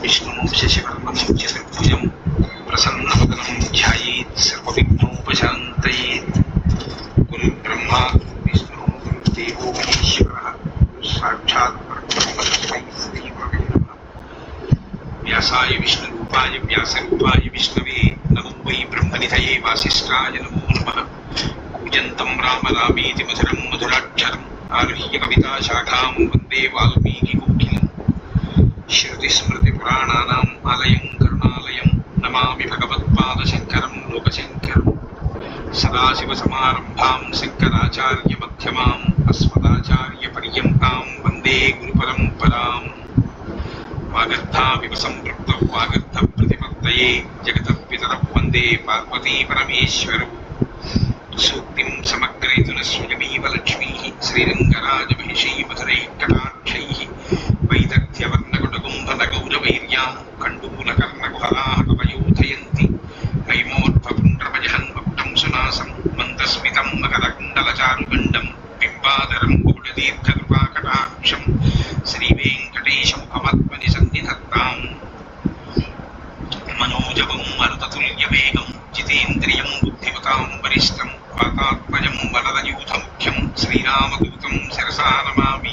विष्णुं शशिवर्णं चतुर्भुजं प्रसन्नवदनं ध्यायेत् सर्वविघ्नोपशान्तयेत्। गुरुर्ब्रह्मा विष्णुः गुरुर्देवो महेश्वरः साक्षात् परब्रह्म तस्मै श्रीगुरवे नमः। व्यासाय विष्णुरूपाय व्यासरूपाय विष्णवे नमो वै ब्रह्मनिधये वासिष्ठाय नमो नमः। कूजन्तं राम रामेति मधुरं मधुराक्षरम् आरुह्य कविताशाखां वन्दे वाल्मीकिकोकिलम्। श्रुतिस्मृतिपुराणानाम् आलयं करुणालयं नमामि भगवत्पादशङ्करं लोकशङ्करम्। सदाशिवसमारम्भां शङ्कराचार्यमध्यमाम् अस्मदाचार्यपर्यन्तां वन्दे गुरुपरम्पराम्। वागर्थाविव सम्पृक्तौ वागर्थप्रतिपत्तये जगतः पितरौ वन्दे पार्वती परमेश्वरौ। सूक्तिं समग्रयितुः स्वयमेव लक्ष्मीः श्रीरङ्गराजमहिषी मधुरैः कटाक्षैः वैदग्ध्यवर्णकुटकुम्भलगौरवैर्यां कण्डूलकर्णकुहराः कवयोधयन्ति। हैमोद्भपुण्ड्रमजहन्मकुटं सुनासं मन्दस्मितं मकरकुण्डलचारुगण्डं बिम्बाधरं गौडदीर्घकृपाकटाक्षं श्रीवेङ्कटेशमुखमात्मनि सन्निधत्ताम्। मनोजवं मरुततुल्यवेगं जितेन्द्रियं बुद्धिमतां वरिष्ठं वातात्मजं वरदयूथमुख्यं श्रीरामदूतं शिरसा नमामि।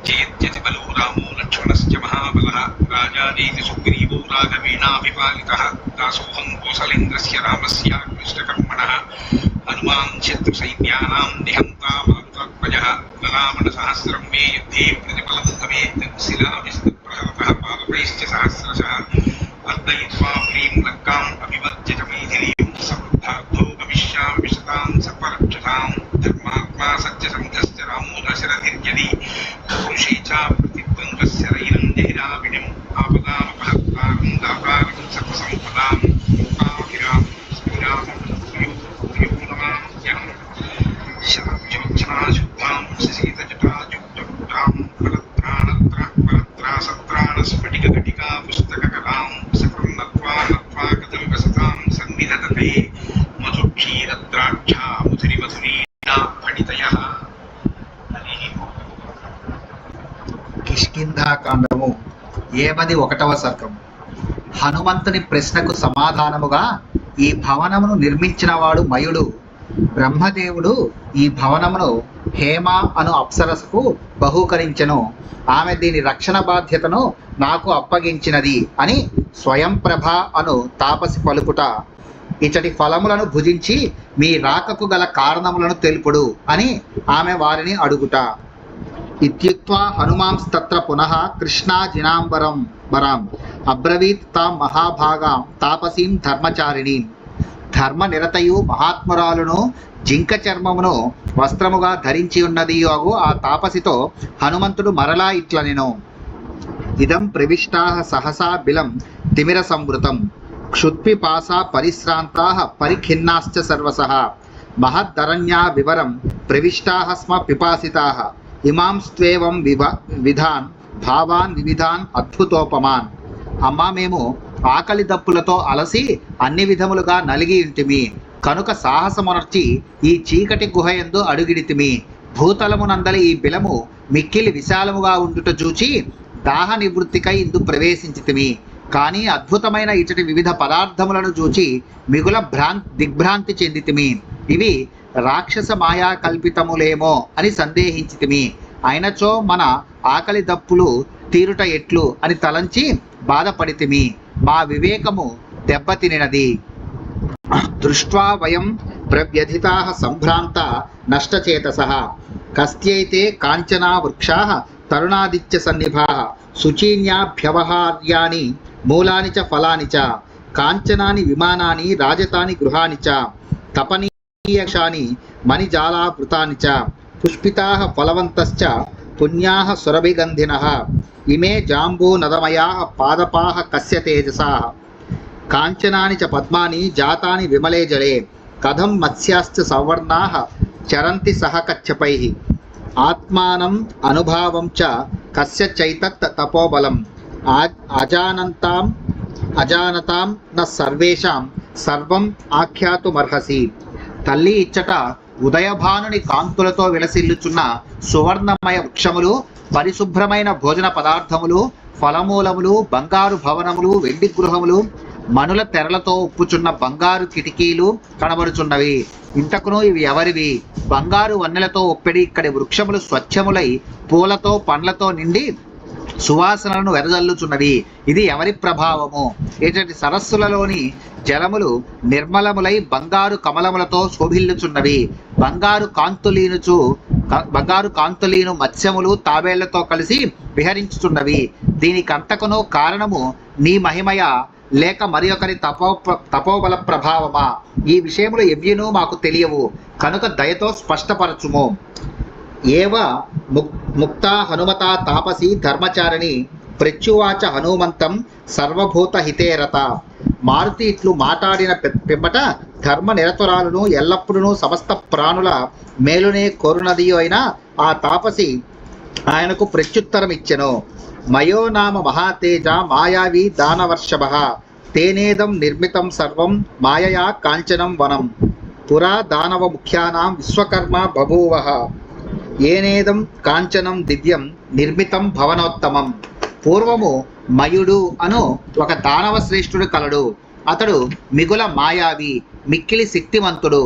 चेत्यतिबलो रामो लक्ष्मणश्च महाबलः राजानेति सुग्रीवो राघवेणाभिपालितः दासोऽहं कौसलेन्द्रस्य रामस्य कृष्णकर्मणः हनुमान् शत्रुसैन्यानां निहन्ता मारुतात्मजः ललामणसहस्रं मे युद्धे प्रतिफलं भवेत् शिलाभिस्तप्रहरतः पादपैश्च सहस्रशः अर्दयित्वा पुरीं लङ्काम् अभिवद्य च मैथिलीं समृद्धार्थो गमिष्यामि विशतां सर्वरक्षसां धर्मात्मा सत्यसन्धश्च रामो दशरथिर्यदि पुरुषे च प्रतिद्वन्द्वस्य रैनं जहिराविणिम् आपदामपहत्तारं दातारं सर्वसम्पदां लोकाभिरामं श्रीरामं भूयो नमाम्यहम्। शरज्योत्सनाशुद्धां शशीतजटाजुक्तपुटां परत्रासत्राणस्फटिकघटिका पुस्तककलां सकृन्नत्वा नत्वा कदम्बसतां सन्निधत्ते मधुक्षीरद्राक्षा मधुरिमधुरीणा फणितयः। కిష్కింధాకాండము 71వ సర్గం. హనుమంతుని ప్రశ్నకు సమాధానముగా ఈ భవనమును నిర్మించినవాడు మయుడు. బ్రహ్మదేవుడు ఈ భవనమును హేమ అను అప్సరసకు బహూకరించెను. ఆమె దీని రక్షణ బాధ్యతను నాకు అప్పగించినది అని స్వయంప్రభ అను తాపసి పలుకుట. ఇచ్చటి ఫలములను భుజించి మీ రాకకు గల కారణములను తెలుపుడు అని ఆమె వారిని అడుగుట. ఇత్యుక్త్వా హనుమాంస్తత్ర పునః కృష్ణా జినాంబరం వరాం అబ్రవీత్ తాం మహాభాగాం తాపసీం ధర్మచారిణీం. ధర్మనిరతయు మహాత్మురాలును జింక చర్మమును వస్త్రముగా ధరించి ఉన్నది అగు ఆ తాపసితో హనుమంతుడు మరలా ఇట్లనెను. ఇదం ప్రవిష్టాః సహసా బిలం తిమిర సంవృతం క్షుత్పిపాసా పరిశ్రాంతాః పరిఖిన్నాశ్చ సర్వసః మహద్దరణ్యా వివరం ప్రవిష్టాః స్మ పిపాసితాః ఇమాంస్త్వేవం విధాన్ భావాన్ వివిధాన్ అద్భుతోపమాన్. అమ్మా, మేము ఆకలి దప్పులతో అలసి అన్ని విధములుగా నలిగి ఇంటిమి కనుక సాహసమునర్చి ఈ చీకటి గుహయందు అడుగిడితిమి. భూతలమునందలి ఈ బిలము మిక్కిలి విశాలముగా ఉండుట చూచి దాహ నివృత్తికై ఇందు ప్రవేశించితిమి. కానీ అద్భుతమైన ఇచ్చటి వివిధ పదార్థములను చూచి మిగుల దిగ్భ్రాంతి చెందితిమి. ఇవి రాక్షస మాయా కల్పితములేమో అని సందేహించితిమి. అయినచో మన ఆకలి దప్పులు తీరుట ఎట్లు అని తలంచి బాధపడితిమి. మా వివేకము దెబ్బతినినది. దృష్ట్వా వయం ప్రవ్యధితాః సంభ్రాంత నష్టచేతసః కస్త్యైతే కాంచనా వృక్షాః తరుణాదిత్య సన్నిభాః శుచీన్యాభ్యవహార్యాని మూలాని చ ఫలాని చ కాంచనాని విమానాని రాజతాని గృహాని చ తపనీయక్షాని మణిజాలావృతాని చ పుష్పితాః ఫలవంతశ్చ పుణ్యాః సురభిగంధినః ఇమే జాంబూనదమయాః పాదపాః కస్య తేజసాః కాంచనాని చ పద్మాని జాతాని విమలే జలే కథం మత్స్యాశ్చ సవర్ణాః చరంతి సహ కచ్చపైః ఆత్మానం అనుభావం చ కస్య చైతత్ తపోబలం అజానతాం న సర్వేషాం సర్వం ఆఖ్యాతుమర్హసి. తల్లి ఇచ్చట ఉదయభానుని కాంతులతో విలసిల్లుచున్న సువర్ణమయ వృక్షములు, పరిశుభ్రమైన భోజన పదార్థములు, ఫలమూలములు, బంగారు భవనములు, వెండి గృహములు, మనుల తెరలతో ఉప్పుచున్న బంగారు కిటికీలు కనబడుచున్నవి. ఇంతకును ఇవి ఎవరివి? బంగారు వన్నెలతో ఒప్పెడి ఇక్కడి వృక్షములు స్వచ్ఛములై పూలతో పండ్లతో నిండి సువాసనలను వెదజల్లుచున్నవి. ఇది ఎవరి ప్రభావము? ఇటువంటి సరస్సులలోని జలములు నిర్మలములై బంగారు కమలములతో శోభిల్లుచున్నవి. బంగారు కాంతులీను మత్స్యములు తాబేళ్లతో కలిసి విహరించుచున్నవి. దీనికంతకును కారణము నీ మహిమయ, లేక మరి ఒకరి తపోబల ప్రభావమా? ఈ విషయములు ఎవ్యును మాకు తెలియవు కనుక దయతో స్పష్టపరచుము. ఏవ ముక్తా హనుమతా తాపసి ధర్మచారిణి ప్రత్యువాచ హనుమంతం సర్వభూత హితేరత. మారుతి ఇట్లు మాట్లాడిన పిమ్మట ధర్మ నిరతురాలను ఎల్లప్పుడూ సమస్త ప్రాణుల మేలునే కోరునది అయిన ఆ తాపసి ఆయనకు ప్రత్యుత్తరం ఇచ్చెను. మయో నామ మహాతేజ మాయావి దానవర్షభ తేనేదం నిర్మితం సర్వం మాయయా కాంచనం వనం పురా దానవ ముఖ్యానాం విశ్వకర్మ బభూవః ఏనేదం కాంచనం దివ్యం నిర్మితం భవనోత్తమం. పూర్వము మయుడు అను ఒక దానవ శ్రేష్ఠుడు కలడు. అతడు మిగుల మాయావి, మిక్కిలి శక్తివంతుడు.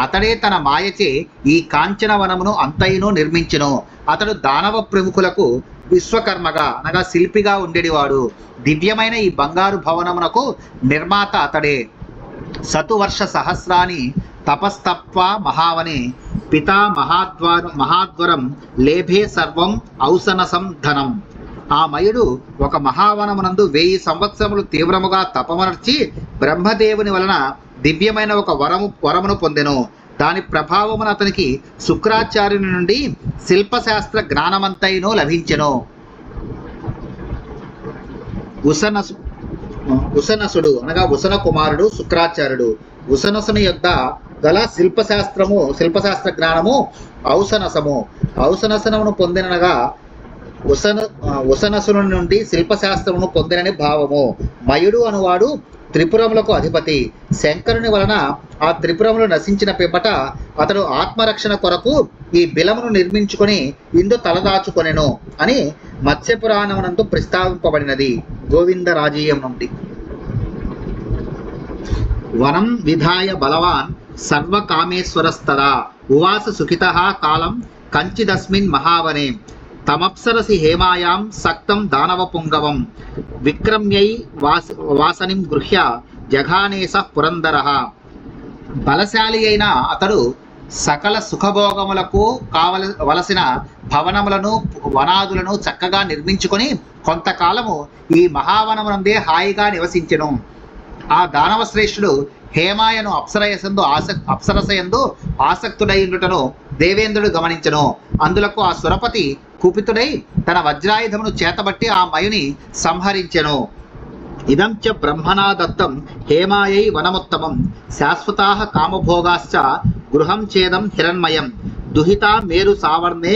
అతడే తన మాయచే ఈ కాంచనవనమును అంతయును నిర్మించును. అతడు దానవ ప్రముఖులకు విశ్వకర్మగా అనగా శిల్పిగా ఉండేవాడు. దివ్యమైన ఈ బంగారు భవనమునకు నిర్మాత అతడే. సతువర్ష సహస్రాని తపస్తప్వా మహావనే పితా మహాద్వరం లేభే సర్వం ఔసనసం ధనం. ఆ మయుడు ఒక మహావనమునందు 1000 సంవత్సరములు తీవ్రముగా తపమర్చి బ్రహ్మదేవుని వలన దివ్యమైన ఒక వరమును పొందెను. దాని ప్రభావమున అతనికి శుక్రాచార్యుని నుండి శిల్పశాస్త్ర జ్ఞానమంతైనో లభించెను. ఉసనసుడు అనగా ఉసన కుమారుడు శుక్రాచార్యుడు. ఉసనసుని యొద్ద గల శిల్పశాస్త్ర జ్ఞానము ఔసనసము. ఔసనసనమును పొందినగా ఉసనసును నుండి శిల్పశాస్త్రమును పొందినని భావము. మయుడు అనువాడు త్రిపురములకు అధిపతి. శంకరుని వలన ఆ త్రిపురములు నశించిన పిమ్మట అతడు ఆత్మరక్షణ కొరకు ఈ బిలమును నిర్మించుకొని ఇందు తలదాచుకొనెను అని మత్స్యపురాణమునందు ప్రస్తావింపబడినది. గోవిందరాజీయం నుండి. వనం విధాయ బలవాన్ సర్వకామేశ్వరస్తదా ఉవాస సుఖితః కాలం కంచిదస్మిన్ మహావనే తమప్సరసి హేమాయాం సక్తం దానవ పుంగవం విక్రమ్యై వాసనిం గృహ్య జఘానేస పురందరః. బలశాలి అయిన అతడు సకల సుఖభోగములకు కావలసిన భవనములను వనాదులను చక్కగా నిర్మించుకొని కొంతకాలము ఈ మహావనమునందే హాయిగా నివసించెను. ఆ దానవ శ్రేష్ఠుడు హేమాయను అప్సరసయందు ఆసక్తుడైండుటను దేవేంద్రుడు గమనించెను. అందులకు ఆ సురపతి కుపితుడై తన వజ్రాయుధమును చేతబట్టి ఆ మయుని సంహరించెను. ఇదం చ బ్రహ్మణా దత్తం హేమాయై వనముత్తమం శాశ్వతాః కామభోగాశ్చ గృహం చేదం హిరణ్మయం దుహితా మేరు సావర్ణే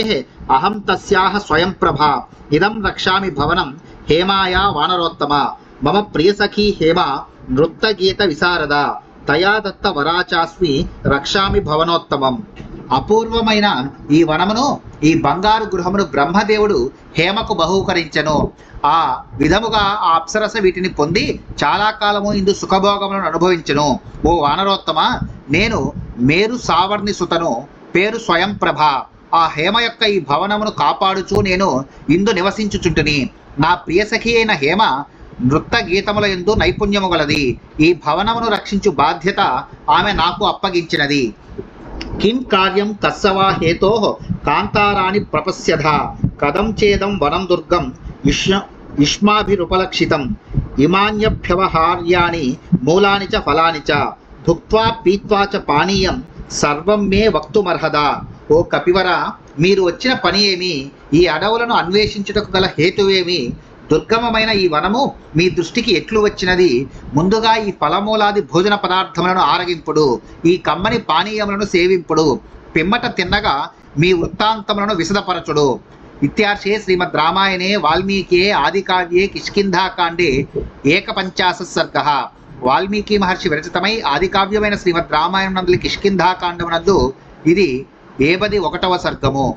అహం తస్యాః స్వయం ప్రభా ఇదం రక్షామి భవనం హేమాయా వానరోత్తమ మమ ప్రియసఖీ హేమ నృత్తగీత విశారద తయా దత్త వరాచాస్మి రక్షామి భవనోత్తమం. అపూర్వమైన ఈ వనమును, ఈ బంగారు గృహమును బ్రహ్మదేవుడు హేమకు బహూకరించెను. ఆ విధముగా ఆ అప్సరస వీటిని పొంది చాలా కాలము ఇందు సుఖభోగములను అనుభవించెను. ఓ వానరోత్తమ, నేను మేరు సావర్ణి సుతను, పేరు స్వయం ప్రభ. ఆ హేమ యొక్క ఈ భవనమును కాపాడుచూ నేను ఇందు నివసించుచుంటిని. నా ప్రియసఖి అయిన హేమ నృత్త గీతముల యందు నైపుణ్యము గలది. ఈ భవనమును రక్షించు బాధ్యత ఆమె నాకు అప్పగించినది. కిం కార్యం కస్సవా హేతో కాంతారాణి ప్రపశ్యధ కదం చేదం వనం దుర్గం యుష్మాభిరుపలక్షితం ఇమాన్యభ్యవహార్యాని మూలాని చ ఫలాని చ భుక్త్వా పీత్వా చ పానీయం సర్వం మే వక్తుమర్హదా. ఓ కపివర, మీరు వచ్చిన పని ఏమి? ఈ అడవులను అన్వేషించుటకు గల హేతువేమి? దుర్గమమైన ఈ వనము మీ దృష్టికి ఎట్లు వచ్చినది? ముందుగా ఈ ఫలమూలాది భోజన పదార్థములను ఆరగింపుడు, ఈ కమ్మని పానీయములను సేవింపుడు, పిమ్మట తిన్నగా మీ వృత్తాంతములను విశదపరచుడు. ఇత్యార్షే శ్రీమద్ రామాయణే వాల్మీకి ఆదికావ్యే కిష్కింధాకాండే 51 సర్గః. వాల్మీకి మహర్షి విరచితమై ఆదికావ్యమైన శ్రీమద్ రామాయణం నందు కిష్కింధాకాండమునందు ఇది 51వ సర్గము.